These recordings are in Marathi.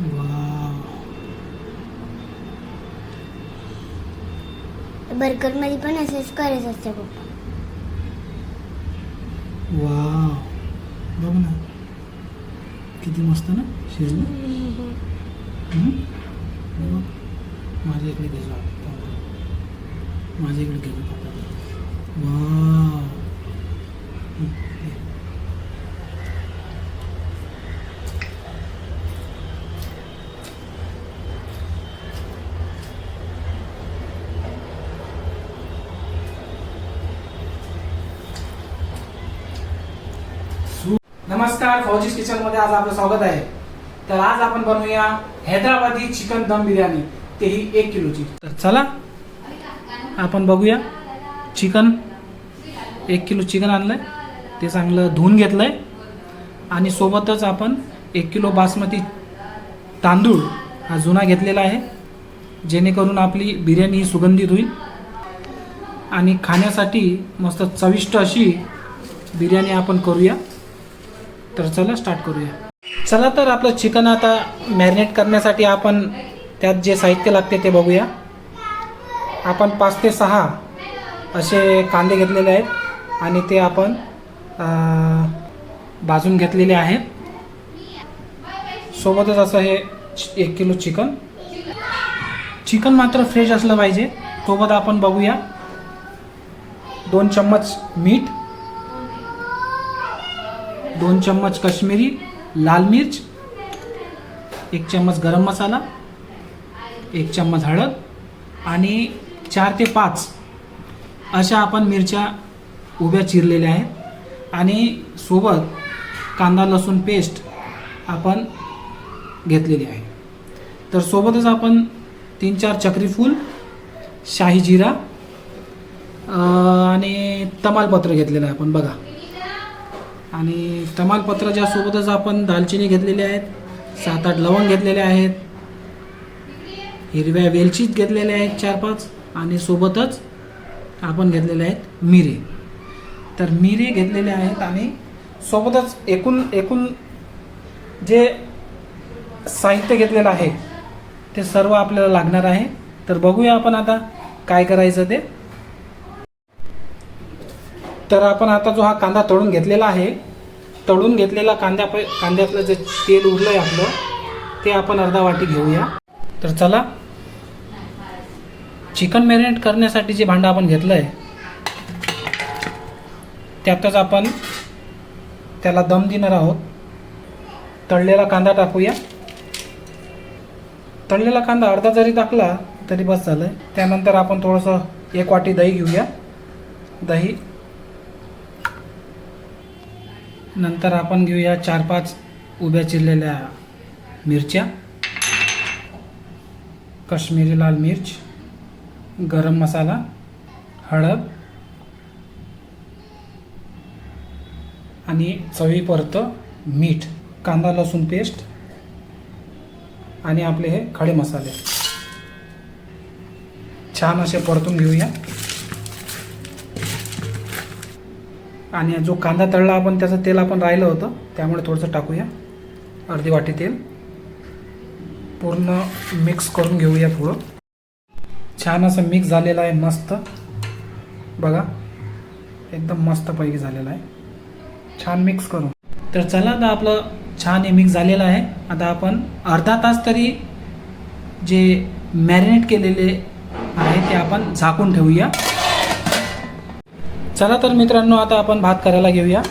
वाव. बर्गरमध्ये पण असेच करायचं असते पप्पा. वाव, बघ ना किती मस्त ना शिजलं. बघ. माझ्या इकडे घ्यायचं, माझ्या इकडे घ्यायचं. वाव. नमस्कार, फौजीज किचन मध्ये आज आपलं स्वागत आहे. तर आज आपण बनवूया हैदराबादी चिकन दम बिर्याणी, तेही 1 किलोची. तर चला आपण बघूया. चिकन 1 किलो चिकन आणलंय, ते चांगलं धुवून घेतलंय आणि सोबतच आपण 1 किलो बासमती तांदूळ हा जुना घेतलेला आहे, जेणेकरून आपली बिर्याणी ही सुगंधित होईल आणि खाण्यासाठी मस्त चविष्ट अशी बिर्याणी आपण करूया. तर चला स्टार्ट करूया. चला तर आपलं चिकन आता मॅरिनेट करण्यासाठी आपण त्यात जे साहित्य लागते ते बघूया. आपण 5 ते 6 असे कांदे घेतलेले आहेत आणि ते आपण भाजून घेतलेले आहेत. सोबतच असं हे 1 किलो चिकन मात्र फ्रेश असलं पाहिजे. सोबत आपण बघूया 2 चम्मच मीठ, 2 चम्मच काश्मीरी लाल मिर्च, 1 चम्मच गरम मसाला, 1 चम्मच हळद आणि 4 ते 5 अशा आपण मिरच्या उभ्या चिरलेल्या आहेत आणि सोबत कांदा लसूण पेस्ट आपण घेतलेली आहे. तर सोबतच आपण 3-4 चक्रीफूल, शाही जिरा आणि तमालपत्र घेतलेलं आहे आपण बघा. आणि तमालपत्राच्या सोबतच आपण दालचिनी घेतलेली आहेत, 7-8 लवंग घेतलेले आहेत, हिरव्या वेलची घेतलेल्या आहेत 4-5 आणि सोबतच आपण घेतलेले आहेत मिरे. तर मिरे घेतलेले आहेत आणि सोबतच एकूण जे साहित्य घेतलेलं आहे ते सर्व आपल्याला लागणार आहे. तर बघूया आपण आता काय करायचं ते. तर आपण आता जो हा कांदा तळून घेतलेला आहे, तळून घेतलेला कांद्यातलं जे तेल उरलंय आपलं ते आपण अर्धा वाटी घेऊया. तर चला, चिकन मॅरिनेट करण्यासाठी जे भांडं आपण घेतलंय त्यातच आपण त्याला दम देणार आहोत. तळलेला कांदा टाकूया. तळलेला कांदा अर्धा जरी टाकला तरी बस झालं. त्यानंतर आपण थोडंसं 1 वाटी दही घेऊया. दही नंतर आपण घेऊया 4-5 उभ्या चिरलेल्या मिरच्या, काश्मीरी लाल मिर्च, गरम मसाला, हळद आणि चवीपुरतं मीठ, कांदा लसूण पेस्ट आणि आपले हे खडे मसाले छान असे परतून घेऊया. आणि जो कांदा तळला आपण त्याचं तेल आपण राहिलं होतं त्यामुळे थोडंसं टाकूया, अर्धी वाटी तेल. पूर्ण मिक्स करून घेऊया. थोडं छान असं मिक्स झालेलं आहे, मस्त बघा, एकदम मस्तपैकी झालेलं आहे. छान मिक्स करू. तर चला आता आपलं छान हे मिक्स झालेलं आहे. आता आपण अर्धा तास तरी जे मॅरिनेट केलेले आहे ते आपण झाकून ठेवूया. चला तर मित्रांनो, आता आपण भात करायला घेऊया.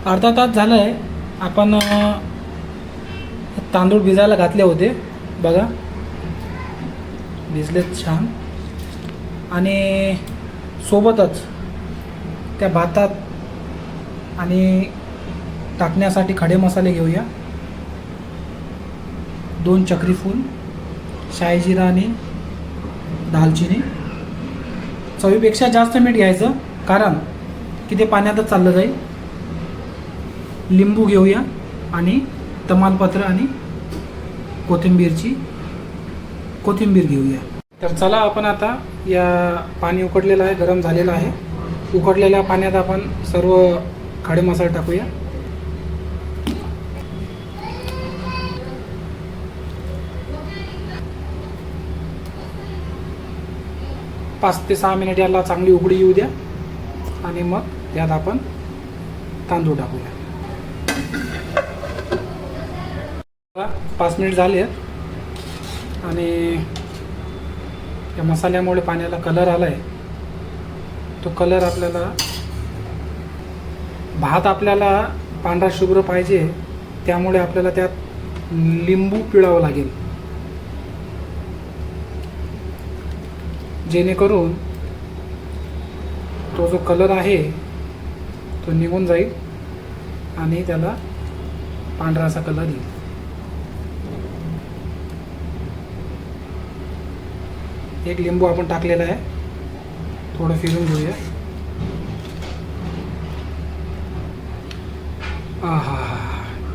अर्धा तास झालं आहे. आपण तांदूळ भिजायला घातले होते बघा, भिजलेत छान. आणि सोबतच त्या भातात आणि टाकण्यासाठी खडे मसाले घेऊया. 2 चक्रीफूल, शाही जिरा आणि दालचिनी. चवीपेक्षा जास्त मीठ घ्यायचं कारण की ते पाण्यातच चाललं जाईल. लिंबू घेऊया आणि तमालपत्र आणि कोथिंबीर घेऊया. तर चला आपण आता या पाणी उकळलेलं आहे, गरम झालेलं आहे. उकळलेल्या पाण्यात आपण सर्व खडे मसाले टाकूया. 5 ते 6 मिनिट याला चांगली उकळी येऊ द्या आणि मग यात आपण तांदूळ टाकूया. 5 मिनिट झाले आणि या मसाल्यामुळे पाण्याला कलर आला आहे. तो कलर आपल्याला भात आपल्याला पांढरा शुभ्र पाहिजे, त्यामुळे आपल्याला त्यात लिंबू पिळावं लागेल, जेणेकरून तो जो कलर आहे तो निघून जाईल आणि त्याला पांढरा असा कलर येईल. एक लिंबू आपण टाकलेला आहे, थोडं फिरून घेऊया. आहा,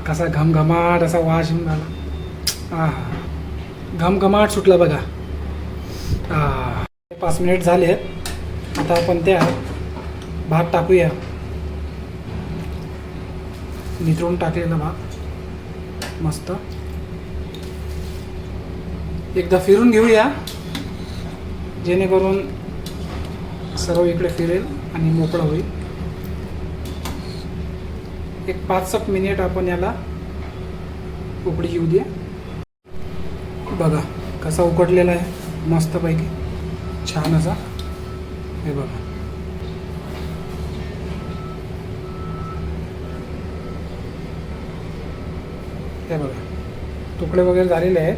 कसा घमघमाट असा वास येऊन आला. आहा, घमघमाट सुटला बघा. 5 मिनिट झाले आहेत. आता आपण त्या भात टाकूया, निथळून टाकलेला भात मस्त. एकदा फिरून घेऊया, जेणेकरून सर्व इकडे फिरेल आणि मोकळा होईल. एक 5 मिनिट आपण याला उकळी येऊ द्या. बघा कसा उकडलेला आहे मस्तपैकी, छान असा. हे बघा, हे बघा तुकडे वगैरे झालेले आहेत.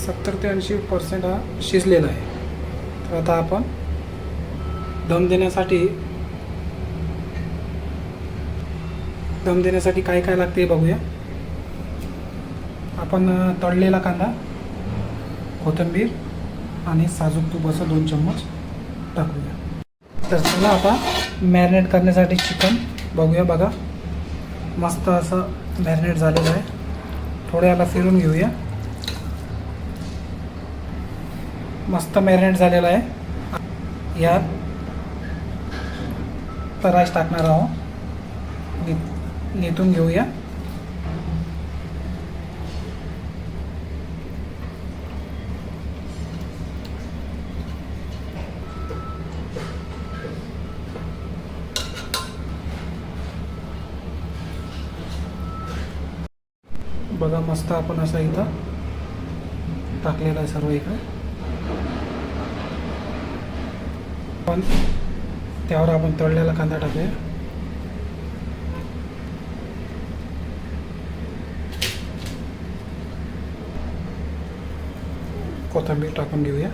70 ते 80% हा शिजलेला आहे. तर आता आपण दम देण्यासाठी काय काय लागते हे बघूया. आपण तळलेला कांदा, कोथिंबीर आणि साजूक तूप असं 2 चम्मच टाकूया. तर चला आता मॅरिनेट करण्यासाठी चिकन बघूया. बघा मस्त असं मॅरिनेट झालेलं आहे. थोडं याला फिरून घेऊया. मस्त मॅरिनेट झालेलं आहे. यात राईस टाकणार आहोत, निथून घेऊया. बघा मस्त आपण असं इथं टाकलेलं आहे सर्व इकडे. पण त्यावर आपण तळलेला कांदा टाकूया. कोथिंबीर टाकून घेऊया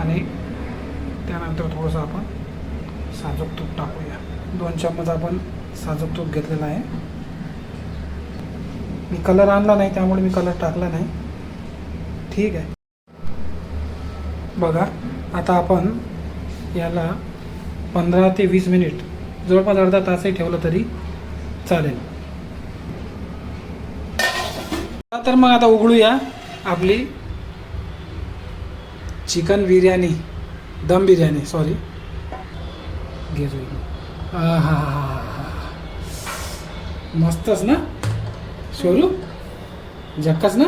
आणि त्यानंतर थोडंसं आपण साजूक तूप टाकूया. 2 चम्मच आपण साजूक तूप घेतलेला आहे. मी कलर आणला नाही त्यामुळे मी कलर टाकला नाही. ठीक आहे. बघा आता आपण याला 15 ते 20 मिनिट, जवळपास अर्धा तासही ठेवलं तरी चालेल. तर मग आता उघडूया आपली चिकन बिर्याणी, दम बिर्याणी. सॉरी, हा मस्तच ना शोरू, झक्कास ना.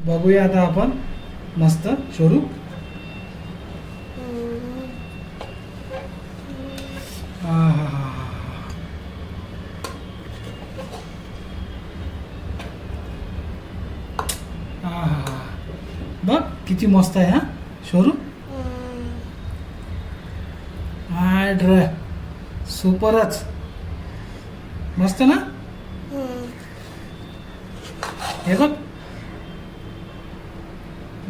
बघूया आता आपण मस्त शोरू. बघ किती मस्त आहे हा शोरू. सुपरच मस्त ना. हे बघ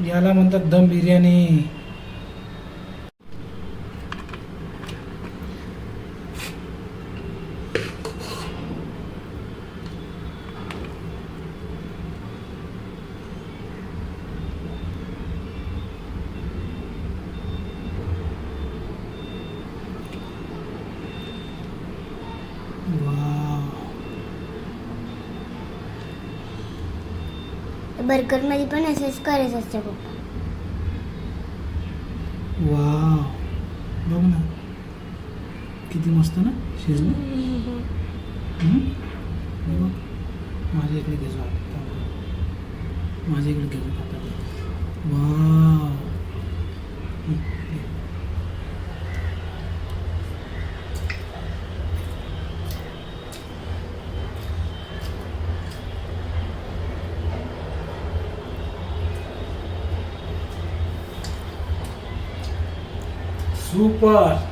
याला म्हणतात दम बिर्याणी. बर्गरमध्ये पण असंच करायचं असतं पप्पा. वाव, बघ ना किती मस्त ना शिजलं. माझ्या इकडे घेजो, माझ्या इकडे घेजो. वाव. सुपर,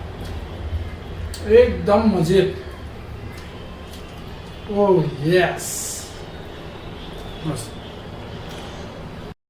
एकदम मजेत. ओ यस, मस्त.